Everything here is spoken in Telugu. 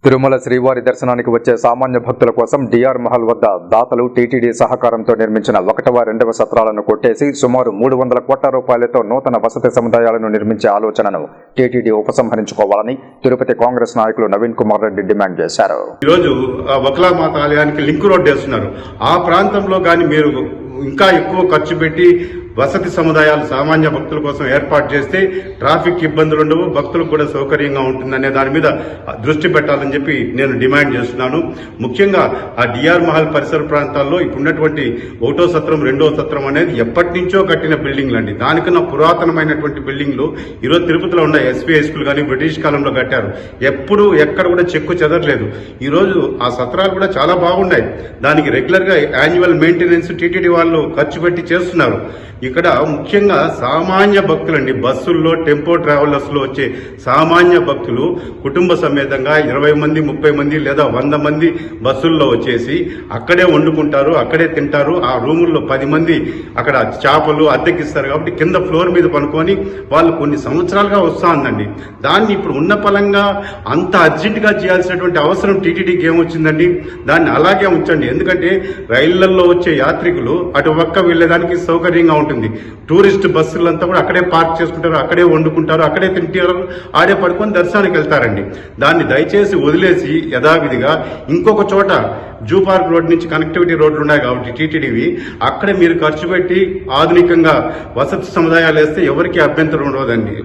తిరుమల శ్రీవారి దర్శనానికి వచ్చే సామాన్య భక్తుల కోసం డిఆర్ మహల్ వద్ద దాతలు టీటీడీ సహకారంతో నిర్మించిన 1వ, 2వ సత్రాలను కొట్టేసి సుమారు 300 కోట్ల రూపాయలతో నూతన వసతి సముదాయాలను నిర్మించే ఆలోచనను టీటీడీ ఉపసంహరించుకోవాలని తిరుపతి కాంగ్రెస్ నాయకులు నవీన్ కుమార్ రెడ్డి డిమాండ్ చేశారు. ఈరోజు వక్లామాత ఆలయానికి లింక్ రోడ్ వేస్తున్నారు. ఆ ప్రాంతంలో కానీ మీరు ఇంకా ఎక్కువ ఖర్చు పెట్టి వసతి సముదాయాలు సామాన్య భక్తుల కోసం ఏర్పాటు చేస్తే ట్రాఫిక్ ఇబ్బందులు ఉండవు, భక్తులకు కూడా సౌకర్యంగా ఉంటుందనే దాని మీద దృష్టి పెట్టాలని చెప్పి నేను డిమాండ్ చేస్తున్నాను. ముఖ్యంగా ఆ డిఆర్ మహల్ పరిసర ప్రాంతాల్లో ఇప్పుడున్నటువంటి 1వ సత్రం 2వ సత్రం అనేది ఎప్పటి నుంచో కట్టిన బిల్డింగ్లు అండి. దానికన్నా పురాతనమైనటువంటి బిల్డింగ్లు ఈరోజు తిరుపతిలో ఉన్న ఎస్పీ హై స్కూల్ కానీ బ్రిటిష్ కాలంలో కట్టారు. ఎప్పుడు ఎక్కడ కూడా చెక్కు చెదరలేదు. ఈరోజు ఆ సత్రాలు కూడా చాలా బాగున్నాయి. దానికి రెగ్యులర్ గా యాన్యువల్ మెయింటెనెన్స్ టీటీడీ వాళ్ళు ఖర్చు పెట్టి చేస్తున్నారు. ఇక్కడ ముఖ్యంగా సామాన్య భక్తులండి, బస్సుల్లో టెంపో ట్రావెలర్స్ లో వచ్చే సామాన్య భక్తులు కుటుంబ సమేతంగా 20 మంది 30 మంది లేదా 100 మంది బస్సుల్లో వచ్చేసి అక్కడే వండుకుంటారు, అక్కడే తింటారు. ఆ రూముల్లో 10 మంది అక్కడ చేపలు అద్దెకిస్తారు. కాబట్టి కింద ఫ్లోర్ మీద పనుకొని వాళ్ళు కొన్ని సంవత్సరాలుగా వస్తా ఉందండి. దాన్ని ఇప్పుడు ఉన్న పలంగా అంత అర్జెంట్ గా చేయాల్సినటువంటి అవసరం టీటీడీకి ఏమొచ్చిందండి? దాన్ని అలాగే ఉంచండి. ఎందుకంటే రైళ్లలో వచ్చే యాత్రికులు అటు పక్క వెళ్లేదానికి సౌకర్యంగా ఉంటుంది. టూరిస్ట్ బస్సులంతా కూడా అక్కడే పార్క్ చేసుకుంటారు, అక్కడే వండుకుంటారు, అక్కడే తింటారు, ఆడే పడుకొని దర్శనానికి వెళ్తారండి. దాన్ని దయచేసి వదిలేసి యథావిధిగా ఇంకొక చోట జూ పార్క్ రోడ్ నుంచి కనెక్టివిటీ రోడ్లు ఉన్నాయి కాబట్టి టీటీడీవి అక్కడే మీరు ఖర్చు పెట్టి ఆధునికంగా వసతి సముదాయాలు వేస్తే ఎవరికి అభ్యంతరం ఉండదండి.